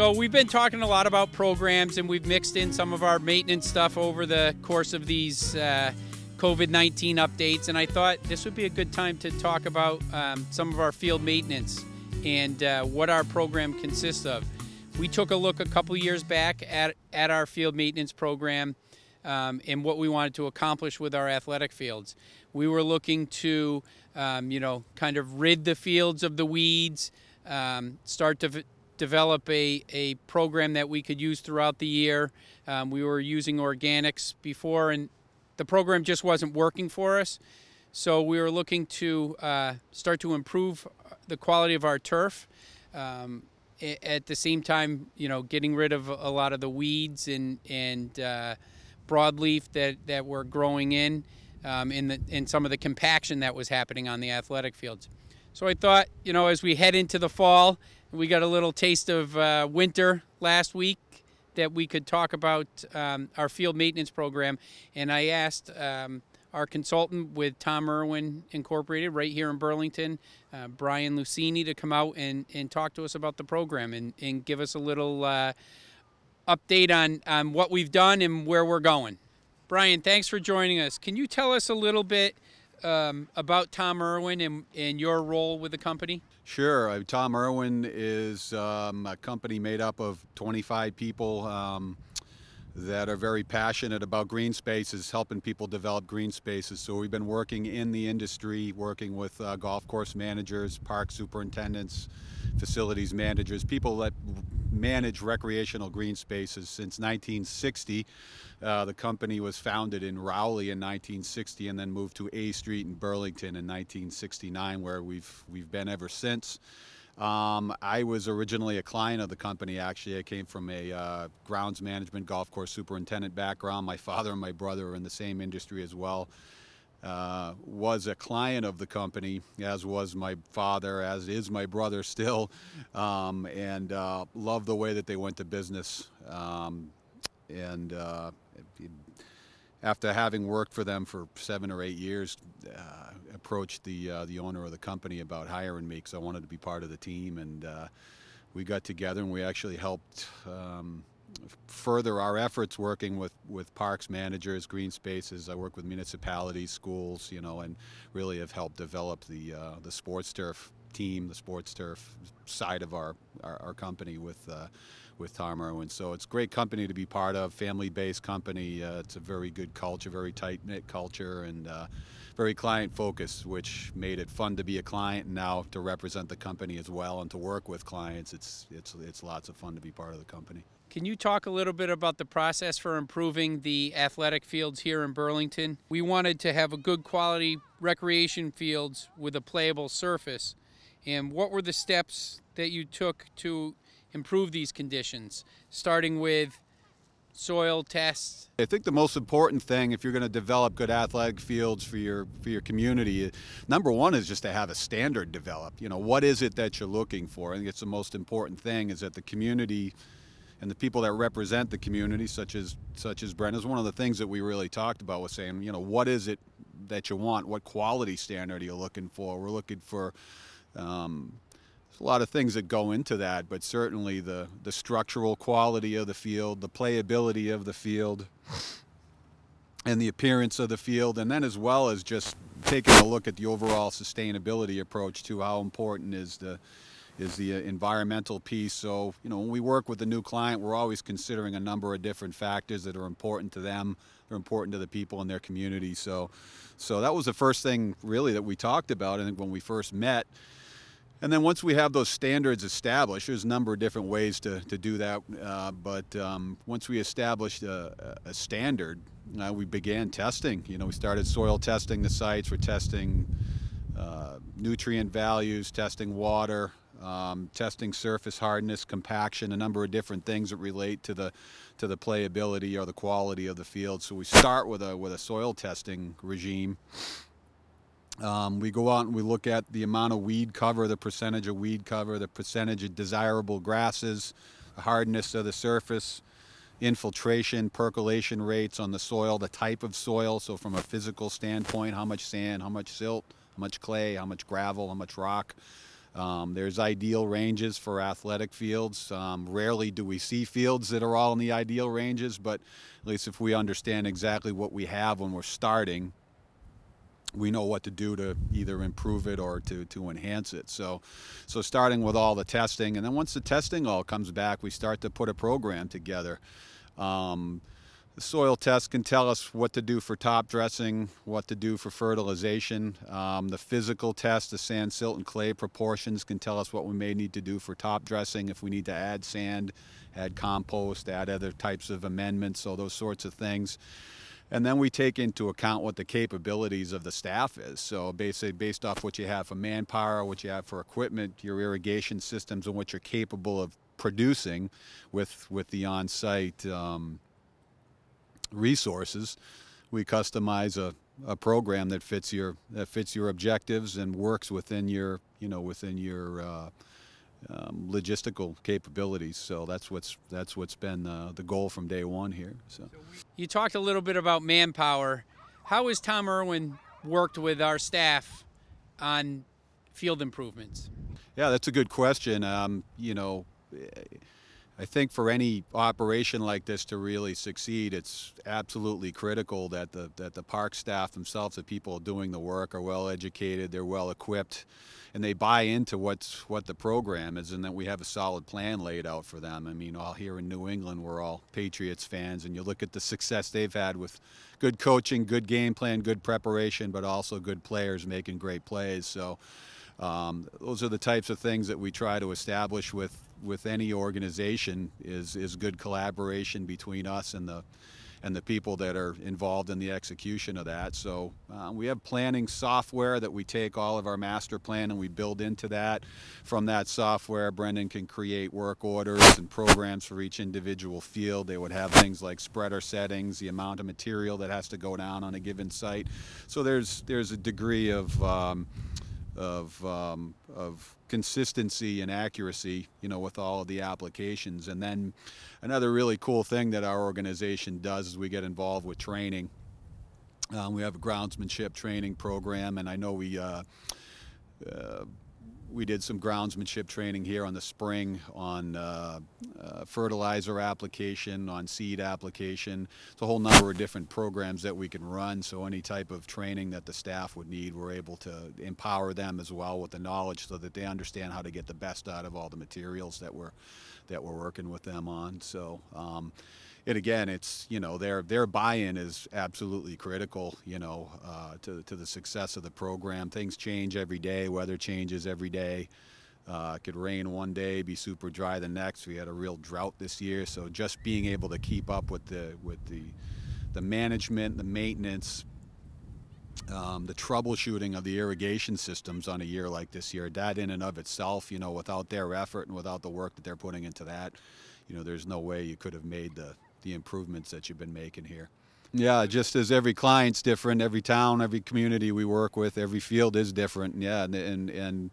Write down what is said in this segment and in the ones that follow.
So we've been talking a lot about programs, and we've mixed in some of our maintenance stuff over the course of these COVID-19 updates, and I thought this would be a good time to talk about some of our field maintenance and what our program consists of. We took a look a couple years back at our field maintenance program and what we wanted to accomplish with our athletic fields. We were looking to, kind of rid the fields of the weeds, start to develop a program that we could use throughout the year. We were using organics before, and the program just wasn't working for us. So we were looking to start to improve the quality of our turf. At the same time, getting rid of a lot of the weeds and broadleaf that were growing in some of the compaction that was happening on the athletic fields. So I thought, as we head into the fall, we got a little taste of winter last week, that we could talk about our field maintenance program. And I asked our consultant with Tom Irwin Incorporated right here in Burlington, Brian Luccini, to come out and talk to us about the program and give us a little update on what we've done and where we're going. Brian, thanks for joining us. Can you tell us a little bit about Tom Irwin and your role with the company? Sure. Tom Irwin is a company made up of 25 people that are very passionate about green spaces, helping people develop green spaces. So we've been working in the industry, working with golf course managers, park superintendents, facilities managers, people that manage recreational green spaces since 1960. The company was founded in Rowley in 1960 and then moved to A Street in Burlington in 1969, where we've been ever since. I was originally a client of the company, actually. I came from a grounds management golf course superintendent background. My father and my brother are in the same industry as well. Was a client of the company, as was my father, as is my brother still, and love the way that they went to business. After having worked for them for 7 or 8 years, approached the owner of the company about hiring me because I wanted to be part of the team, and we got together and we actually helped further our efforts working with parks managers, green spaces. I work with municipalities, schools, and really have helped develop the sports turf team, the sports turf side of our company with Tom Irwin. So it's a great company to be part of, family-based company. It's a very good culture, very tight-knit culture, and very client-focused, which made it fun to be a client and now to represent the company as well and to work with clients. It's lots of fun to be part of the company. Can you talk a little bit about the process for improving the athletic fields here in Burlington? We wanted to have a good quality recreation fields with a playable surface. And what were the steps that you took to improve these conditions, starting with soil tests? I think the most important thing, if you're going to develop good athletic fields for your community, number one is just to have a standard developed. What is it that you're looking for? I think it's the most important thing, is that the community and the people that represent the community, such as Brendan, is one of the things that we really talked about, was saying, what is it that you want? What quality standard are you looking for? We're looking for a lot of things that go into that, but certainly the structural quality of the field, the playability of the field, and the appearance of the field, and then as well as just taking a look at the overall sustainability approach to how important is the environmental piece. So, when we work with a new client, we're always considering a number of different factors that are important to them, they're important to the people in their community. So that was the first thing really that we talked about, I think, when we first met. And then once we have those standards established, there's a number of different ways to do that, but once we established a standard, we began testing. We started soil testing the sites. We're testing nutrient values, testing water, testing surface hardness, compaction, a number of different things that relate to the playability or the quality of the field. So we start with a soil testing regime. We go out and we look at the amount of weed cover, the percentage of weed cover, the percentage of desirable grasses, the hardness of the surface, infiltration, percolation rates on the soil, the type of soil. So from a physical standpoint, how much sand, how much silt, how much clay, how much gravel, how much rock. There's ideal ranges for athletic fields. Rarely do we see fields that are all in the ideal ranges, but at least if we understand exactly what we have when we're starting, we know what to do to either improve it or to enhance it. So starting with all the testing, and then once the testing all comes back, we start to put a program together. The soil test can tell us what to do for top dressing, what to do for fertilization. The physical test, the sand, silt, and clay proportions can tell us what we may need to do for top dressing, if we need to add sand, add compost, add other types of amendments, so those sorts of things. And then we take into account what the capabilities of the staff is. So basically based off what you have for manpower, what you have for equipment, your irrigation systems, and what you're capable of producing with the on-site resources, we customize a program that fits your objectives and works within your logistical capabilities. So that's what's been the goal from day one here. So you talked a little bit about manpower. How has Tom Irwin worked with our staff on field improvements? Yeah, that's a good question. I think for any operation like this to really succeed, it's absolutely critical that the park staff themselves, the people doing the work, are well educated, they're well equipped, and they buy into what the program is, and that we have a solid plan laid out for them. I mean, all here in New England, we're all Patriots fans, and you look at the success they've had with good coaching, good game plan, good preparation, but also good players making great plays. So those are the types of things that we try to establish with any organization, is good collaboration between us and the people that are involved in the execution of that. So we have planning software that we take all of our master plan and we build into that. From that software, Brendan can create work orders and programs for each individual field. They would have things like spreader settings, the amount of material that has to go down on a given site. So there's a degree of consistency and accuracy, with all of the applications. And then another really cool thing that our organization does is we get involved with training. We have a groundsmanship training program, and I know we did some groundsmanship training here on the spring on fertilizer application, on seed application. It's a whole number of different programs that we can run, so any type of training that the staff would need, we're able to empower them as well with the knowledge so that they understand how to get the best out of all the materials that we're working with them on. So and again, it's, their buy-in is absolutely critical, to the success of the program. Things change every day, weather changes every day. It could rain one day, be super dry the next. We had a real drought this year, so just being able to keep up with the management, the maintenance, the troubleshooting of the irrigation systems on a year like this year, that in and of itself, without their effort and without the work that they're putting into that, there's no way you could have made the improvements that you've been making here. Yeah, just as every client's different, every town, every community we work with, every field is different. Yeah, and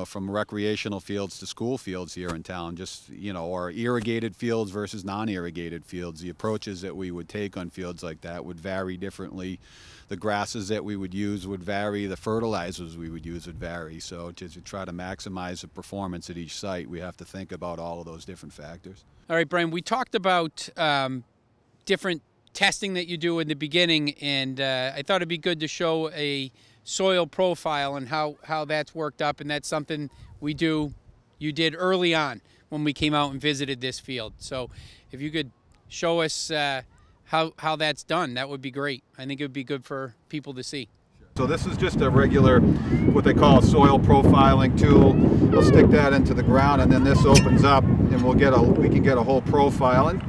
from recreational fields to school fields here in town, just, or irrigated fields versus non-irrigated fields, the approaches that we would take on fields like that would vary differently. The grasses that we would use would vary, the fertilizers we would use would vary. So to try to maximize the performance at each site, we have to think about all of those different factors. All right, Brian, we talked about different testing that you do in the beginning, and I thought it'd be good to show a soil profile and how that's worked up, and that's something you did early on when we came out and visited this field. So if you could show us how that's done, that would be great. I think it would be good for people to see. So this is just a regular, what they call a soil profiling tool. We'll stick that into the ground, and then this opens up, and we can get a whole profile. And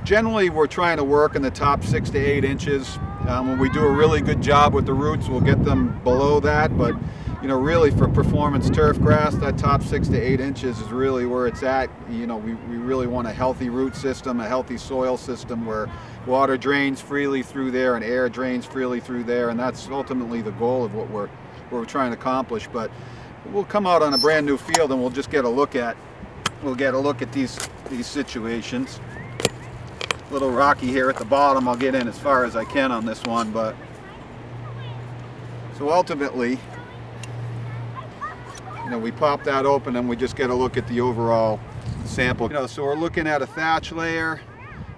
generally, we're trying to work in the top 6 to 8 inches. When we do a really good job with the roots, we'll get them below that. But really for performance turf grass, that top 6 to 8 inches is really where it's at. We really want a healthy root system, a healthy soil system where water drains freely through there and air drains freely through there, and that's ultimately the goal of what we're trying to accomplish. But we'll come out on a brand new field and we'll just get a look at these situations. A little rocky here at the bottom. I'll get in as far as I can on this one, but so ultimately we pop that open and we just get a look at the overall sample. So we're looking at a thatch layer.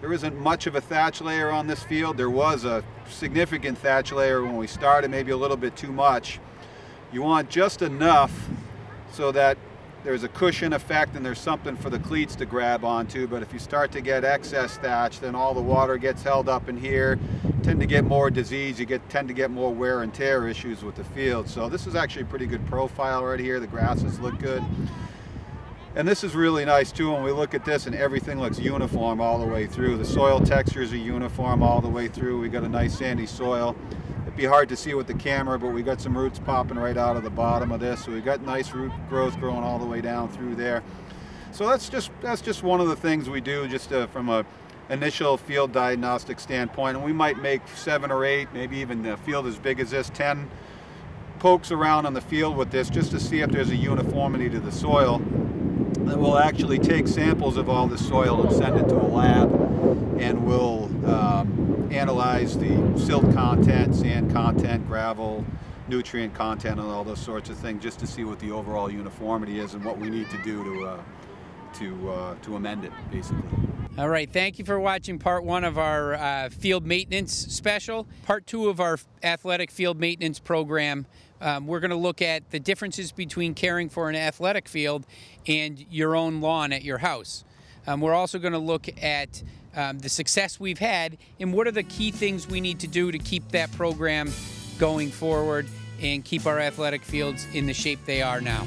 There isn't much of a thatch layer on this field. There was a significant thatch layer when we started, maybe a little bit too much. You want just enough so that there's a cushion effect and there's something for the cleats to grab onto, but if you start to get excess thatch, then all the water gets held up in here. You tend to get more disease, tend to get more wear and tear issues with the field. So this is actually a pretty good profile right here. The grasses look good. And this is really nice too when we look at this and everything looks uniform all the way through. The soil textures are uniform all the way through. We got a nice sandy soil. It'd be hard to see with the camera, but we got some roots popping right out of the bottom of this. So we got nice root growth growing all the way down through there. So that's just one of the things we do just from a initial field diagnostic standpoint. And we might make 7 or 8, maybe even a field as big as this, 10 pokes around on the field with this just to see if there's a uniformity to the soil. Then we'll actually take samples of all the soil and send it to a lab, and we'll analyze the silt content, sand content, gravel, nutrient content, and all those sorts of things just to see what the overall uniformity is and what we need to do to amend it, basically. All right, thank you for watching part 1 of our field maintenance special. Part 2 of our athletic field maintenance program, we're going to look at the differences between caring for an athletic field and your own lawn at your house. We're also going to look at the success we've had and what are the key things we need to do to keep that program going forward and keep our athletic fields in the shape they are now.